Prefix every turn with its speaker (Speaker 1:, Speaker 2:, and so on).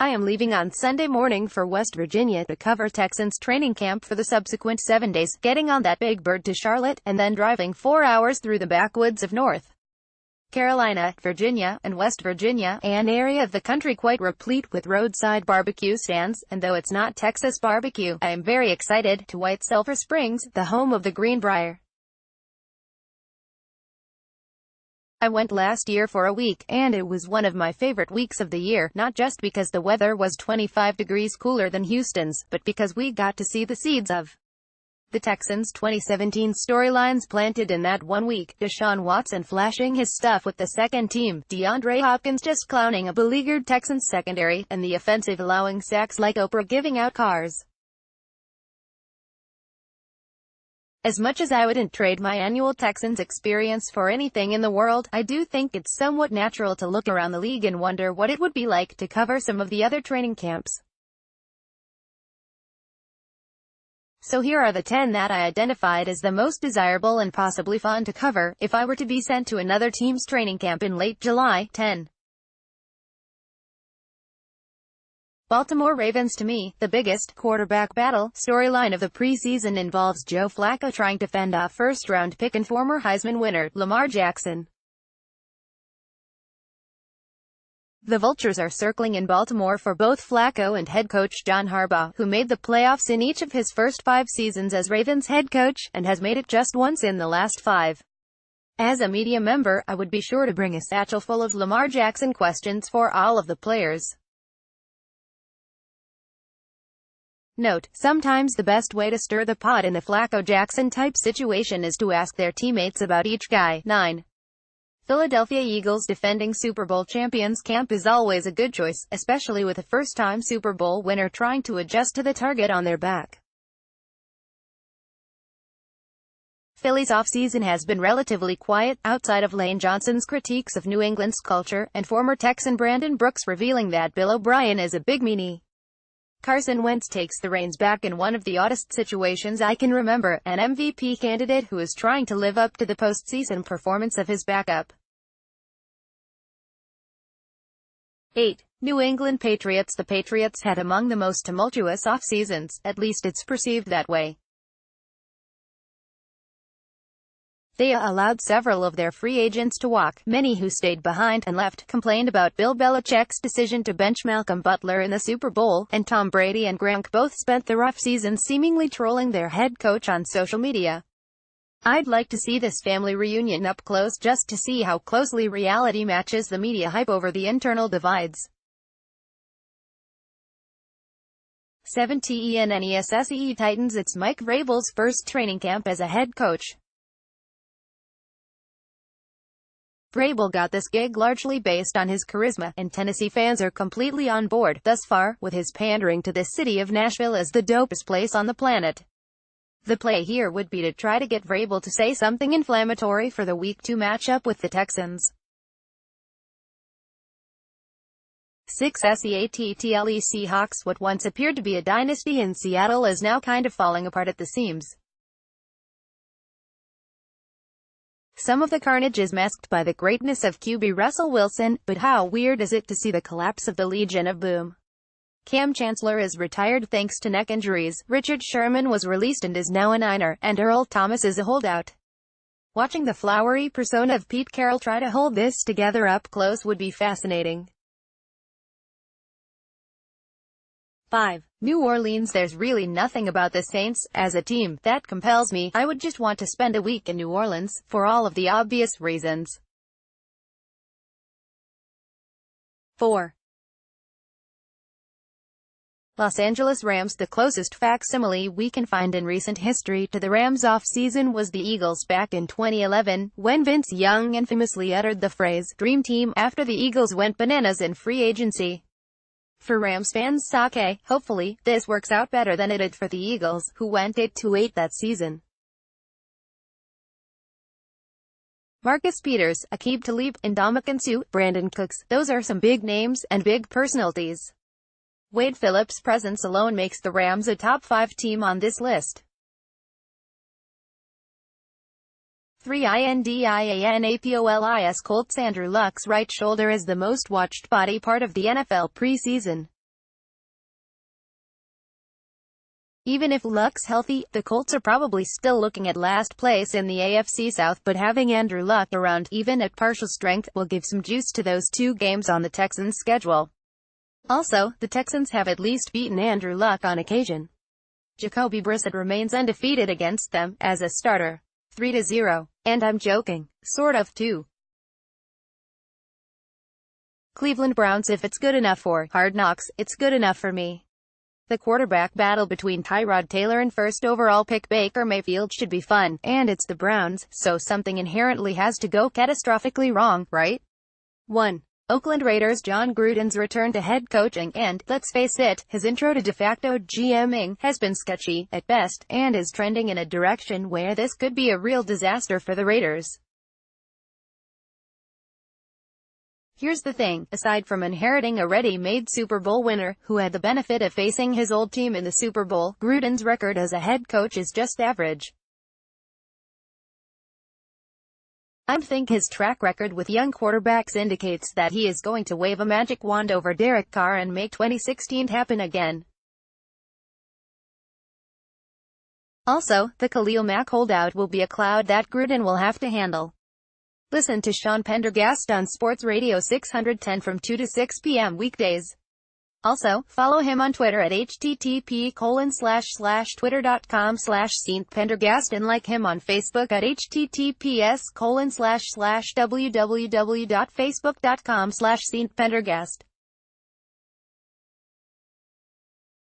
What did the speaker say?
Speaker 1: I am leaving on Sunday morning for West Virginia to cover Texans training camp for the subsequent 7 days, getting on that big bird to Charlotte, and then driving 4 hours through the backwoods of North Carolina, Virginia, and West Virginia, an area of the country quite replete with roadside barbecue stands, and though it's not Texas barbecue, I am very excited to White Sulphur Springs, the home of the Greenbrier. I went last year for a week, and it was one of my favorite weeks of the year, not just because the weather was 25 degrees cooler than Houston's, but because we got to see the seeds of the Texans' 2017 storylines planted in that 1 week. Deshaun Watson flashing his stuff with the second team, DeAndre Hopkins just clowning a beleaguered Texans secondary, and the offensive allowing sacks like Oprah giving out cars. As much as I wouldn't trade my annual Texans experience for anything in the world, I do think it's somewhat natural to look around the league and wonder what it would be like to cover some of the other training camps. So here are the 10 that I identified as the most desirable and possibly fun to cover, if I were to be sent to another team's training camp in late July. 10. Baltimore Ravens. To me, the biggest quarterback battle storyline of the preseason involves Joe Flacco trying to fend off first-round pick and former Heisman winner, Lamar Jackson. The Vultures are circling in Baltimore for both Flacco and head coach John Harbaugh, who made the playoffs in each of his first 5 seasons as Ravens head coach, and has made it just once in the last 5. As a media member, I would be sure to bring a satchel full of Lamar Jackson questions for all of the players. Note: sometimes the best way to stir the pot in a Flacco-Jackson type situation is to ask their teammates about each guy. 9. Philadelphia Eagles defending Super Bowl champions. Camp is always a good choice, especially with a first-time Super Bowl winner trying to adjust to the target on their back. Philly's offseason has been relatively quiet, outside of Lane Johnson's critiques of New England's culture, and former Texan Brandon Brooks revealing that Bill O'Brien is a big meanie. Carson Wentz takes the reins back in one of the oddest situations I can remember, an MVP candidate who is trying to live up to the postseason performance of his backup. 8. New England Patriots. The Patriots had among the most tumultuous off-seasons, at least it's perceived that way. They allowed several of their free agents to walk. Many who stayed behind and left complained about Bill Belichick's decision to bench Malcolm Butler in the Super Bowl, and Tom Brady and Gronk both spent their off-season seemingly trolling their head coach on social media. I'd like to see this family reunion up close just to see how closely reality matches the media hype over the internal divides. 7. TENNESSE Titans. It's Mike Vrabel's first training camp as a head coach. Vrabel got this gig largely based on his charisma, and Tennessee fans are completely on board, thus far, with his pandering to the city of Nashville as the dopest place on the planet. The play here would be to try to get Vrabel to say something inflammatory for the Week 2 matchup with the Texans. 6. SEATTLE Seahawks. What once appeared to be a dynasty in Seattle is now kind of falling apart at the seams. Some of the carnage is masked by the greatness of QB Russell Wilson, but how weird is it to see the collapse of the Legion of Boom? Cam Chancellor is retired thanks to neck injuries, Richard Sherman was released and is now a Niner, and Earl Thomas is a holdout. Watching the flowery persona of Pete Carroll try to hold this together up close would be fascinating. 5. New Orleans. There's really nothing about the Saints, as a team, that compels me. I would just want to spend a week in New Orleans, for all of the obvious reasons. 4. Los Angeles Rams. The closest facsimile we can find in recent history to the Rams' off-season was the Eagles back in 2011, when Vince Young infamously uttered the phrase, "Dream Team," after the Eagles went bananas in free agency. For Rams fans, hopefully, this works out better than it did for the Eagles, who went 8-8 that season. Marcus Peters, Aqib Talib, Ndamukong Suh, Brandon Cooks, those are some big names, and big personalities. Wade Phillips' presence alone makes the Rams a top 5 team on this list. 3. Indianapolis Colts. Andrew Luck's right shoulder is the most watched body part of the NFL preseason. Even if Luck's healthy, the Colts are probably still looking at last place in the AFC South, but having Andrew Luck around, even at partial strength, will give some juice to those 2 games on the Texans' schedule. Also, the Texans have at least beaten Andrew Luck on occasion. Jacoby Brissett remains undefeated against them, as a starter. 3-0. And I'm joking. Sort of, too. Cleveland Browns. If it's good enough for Hard Knocks, it's good enough for me. The quarterback battle between Tyrod Taylor and first overall pick Baker Mayfield should be fun, and it's the Browns, so something inherently has to go catastrophically wrong, right? 1. Oakland Raiders. John Gruden's return to head coaching and, let's face it, his intro to de facto GMing has been sketchy, at best, and is trending in a direction where this could be a real disaster for the Raiders. Here's the thing, aside from inheriting a ready-made Super Bowl winner, who had the benefit of facing his old team in the Super Bowl, Gruden's record as a head coach is just average. I think his track record with young quarterbacks indicates that he is going to wave a magic wand over Derek Carr and make 2016 happen again. Also, the Khalil Mack holdout will be a cloud that Gruden will have to handle. Listen to Sean Pendergast on Sports Radio 610 from 2 to 6 p.m. weekdays. Also, follow him on Twitter at http://twitter.com/StPendergast and like him on Facebook at https://www.facebook.com/StPendergast.